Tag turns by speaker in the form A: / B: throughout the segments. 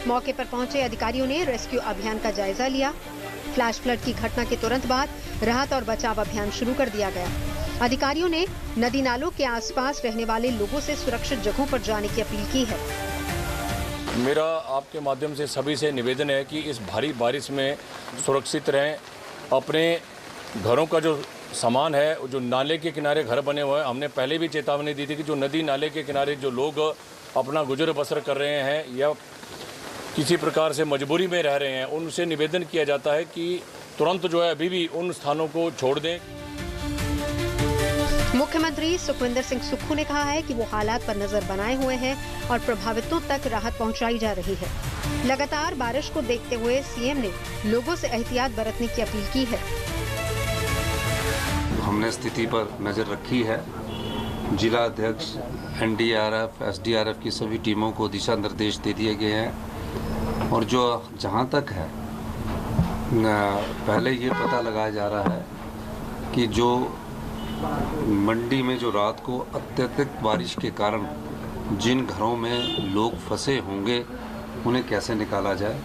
A: मौके पर पहुंचे अधिकारियों ने रेस्क्यू अभियान का जायजा लिया। फ्लैश फ्लड की घटना के तुरंत बाद राहत और बचाव अभियान शुरू कर दिया गया। अधिकारियों ने नदी नालों के आसपास रहने वाले लोगों से सुरक्षित जगहों पर जाने की अपील की है।
B: मेरा आपके माध्यम से सभी से निवेदन है कि इस भारी बारिश में सुरक्षित रहें। अपने घरों का जो सामान है, जो नाले के किनारे घर बने हुए हैं, हमने पहले भी चेतावनी दी थी कि जो नदी नाले के किनारे जो लोग अपना गुजर बसर कर रहे हैं या किसी प्रकार से मजबूरी में रह रहे हैं, उनसे निवेदन किया जाता है कि तुरंत जो है अभी भी उन स्थानों को छोड़ दें।
A: मुख्यमंत्री सुखविंदर सिंह सुक्खू ने कहा है कि वो हालात पर नजर बनाए हुए हैं और प्रभावितों तक राहत पहुंचाई जा रही है। लगातार बारिश को देखते हुए सीएम ने लोगों से एहतियात बरतने की अपील की है।
C: हमने स्थिति पर नजर रखी है। जिला अध्यक्ष, एनडीआरएफ, एसडीआरएफ की सभी टीमों को दिशा निर्देश दे दिए गए हैं और जो जहां तक है पहले ये पता लगाया जा रहा है कि जो मंडी में जो रात को अत्यधिक बारिश के कारण जिन घरों में लोग फंसे होंगे उन्हें कैसे निकाला जाए,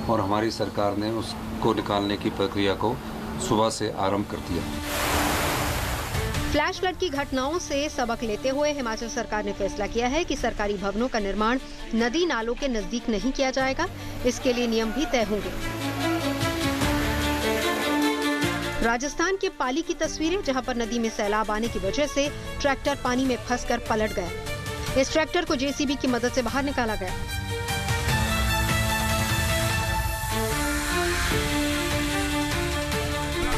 C: और हमारी सरकार ने उसको निकालने की प्रक्रिया को सुबह से आरंभ कर दिया।
A: फ्लैश फ्लड की घटनाओं से सबक लेते हुए हिमाचल सरकार ने फैसला किया है कि सरकारी भवनों का निर्माण नदी नालों के नजदीक नहीं किया जाएगा। इसके लिए नियम भी तय होंगे। राजस्थान के पाली की तस्वीरें, जहां पर नदी में सैलाब आने की वजह से ट्रैक्टर पानी में फंसकर पलट गया। इस ट्रैक्टर को जेसीबी की मदद से बाहर निकाला गया।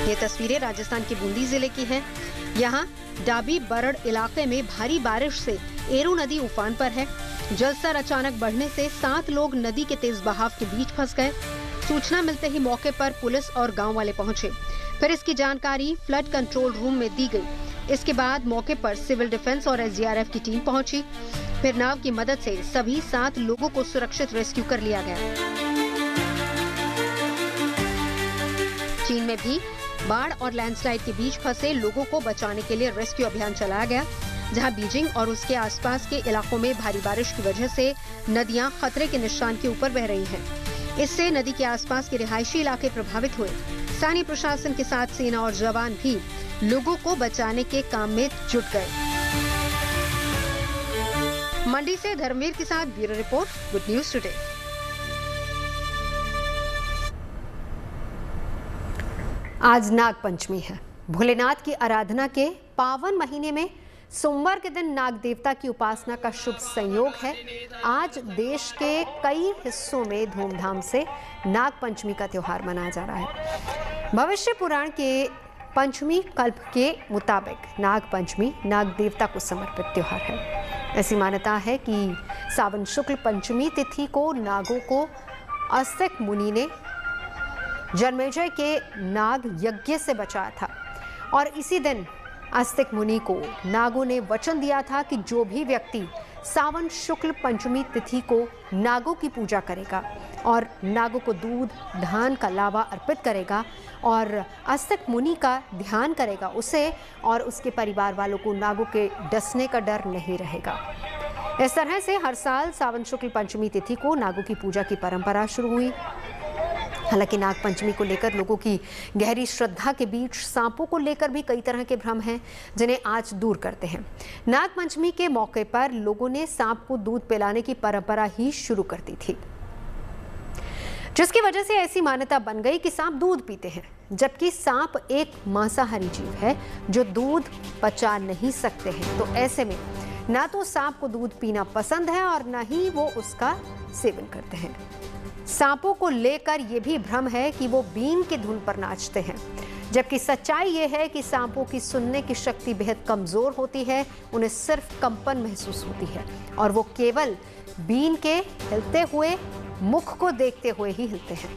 A: ये तस्वीरें राजस्थान के बूंदी जिले की हैं। यहाँ डाबी बरड़ इलाके में भारी बारिश से एरू नदी उफान पर है। जलस्तर अचानक बढ़ने से 7 लोग नदी के तेज बहाव के बीच फंस गए। सूचना मिलते ही मौके पर पुलिस और गांव वाले पहुंचे। फिर इसकी जानकारी फ्लड कंट्रोल रूम में दी गई। इसके बाद मौके पर सिविल डिफेंस और एसडीआरएफ की टीम पहुंची। फिर नाव की मदद से सभी 7 लोगों को सुरक्षित रेस्क्यू कर लिया गया। चीन में भी बाढ़ और लैंडस्लाइड के बीच फंसे लोगों को बचाने के लिए रेस्क्यू अभियान चलाया गया, जहां बीजिंग और उसके आसपास के इलाकों में भारी बारिश की वजह से नदियां खतरे के निशान के ऊपर बह रही हैं। इससे नदी के आसपास के रिहायशी इलाके प्रभावित हुए। स्थानीय प्रशासन के साथ सेना और जवान भी लोगों को बचाने के काम में जुट गए। मंडी से धर्मवीर के साथ bureau report, good news today. आज नाग पंचमी है। भोलेनाथ की आराधना के पावन महीने में सोमवार के दिन नाग देवता की उपासना का शुभ संयोग है। आज देश के कई हिस्सों में धूमधाम से नाग पंचमी का त्योहार मनाया जा रहा है। भविष्य पुराण के पंचमी कल्प के मुताबिक नाग पंचमी नाग देवता को समर्पित त्योहार है। ऐसी मान्यता है कि सावन शुक्ल पंचमी तिथि को नागों को अस्तिक मुनि ने जन्मेजय के नाग यज्ञ से बचाया था और इसी दिन अस्तिक मुनि को नागों ने वचन दिया था कि जो भी व्यक्ति सावन शुक्ल पंचमी तिथि को नागों की पूजा करेगा और नागों को दूध धान का लावा अर्पित करेगा और अस्तिक मुनि का ध्यान करेगा, उसे और उसके परिवार वालों को नागों के डसने का डर नहीं रहेगा। इस तरह से हर साल सावन शुक्ल पंचमी तिथि को नागों की पूजा की परंपरा शुरू हुई। हालांकि नाग पंचमी को लेकर लोगों की गहरी श्रद्धा के बीच सांपों को लेकर भी कई तरह के भ्रम हैं, जिन्हें आज दूर करते हैं। नाग पंचमी के मौके पर लोगों ने सांप को दूध पिलाने की परंपरा ही शुरू कर दी थी, जिसकी वजह से ऐसी मान्यता बन गई कि सांप दूध पीते हैं, जबकि सांप एक मांसाहारी जीव है जो दूध पचा नहीं सकते हैं। तो ऐसे में ना तो सांप को दूध पीना पसंद है और ना ही वो उसका सेवन करते हैं। सांपों को लेकर यह भी भ्रम है कि वो बीन की धुन पर नाचते हैं, जबकि सच्चाई ये है कि सांपों की सुनने की शक्ति बेहद कमजोर होती है। उन्हें सिर्फ कंपन महसूस होती है और वो केवल बीन के हिलते हुए मुख को देखते हुए ही हिलते हैं।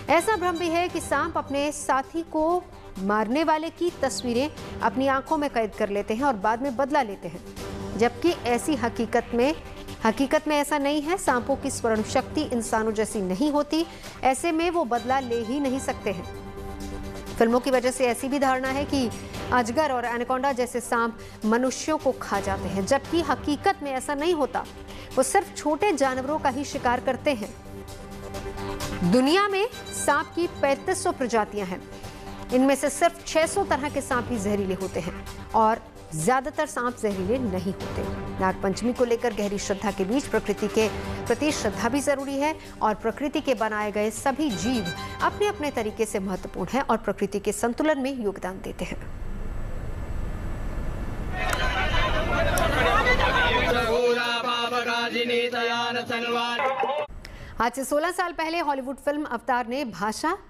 A: ऐसा भ्रम भी है कि सांप अपने साथी को मारने वाले की तस्वीरें अपनी आंखों में कैद कर लेते हैं और बाद में बदला लेते हैं, जबकि ऐसी हकीकत में ऐसा नहीं है। सांपों की स्मरण शक्ति इंसानों जैसी नहीं होती, ऐसे में वो बदला ले ही नहीं सकते हैं। फिल्मों की वजह से ऐसी भी धारणा है कि अजगर और एनाकोंडा जैसे सांप मनुष्यों को खा जाते हैं, जबकि हकीकत में ऐसा नहीं होता। वो सिर्फ छोटे जानवरों का ही शिकार करते हैं। दुनिया में सांप की 3500 प्रजातियां हैं। इनमें से सिर्फ 600 तरह के सांप ही जहरीले होते हैं और ज्यादातर सांप जहरीले नहीं होते। नागपंचमी को लेकर गहरी श्रद्धा के बीच प्रकृति के प्रति श्रद्धा भी जरूरी है और प्रकृति के बनाए गए सभी जीव अपने अपने तरीके से महत्वपूर्ण हैं और प्रकृति के संतुलन में योगदान देते हैं। आज से 16 साल पहले हॉलीवुड फिल्म अवतार ने भाषा,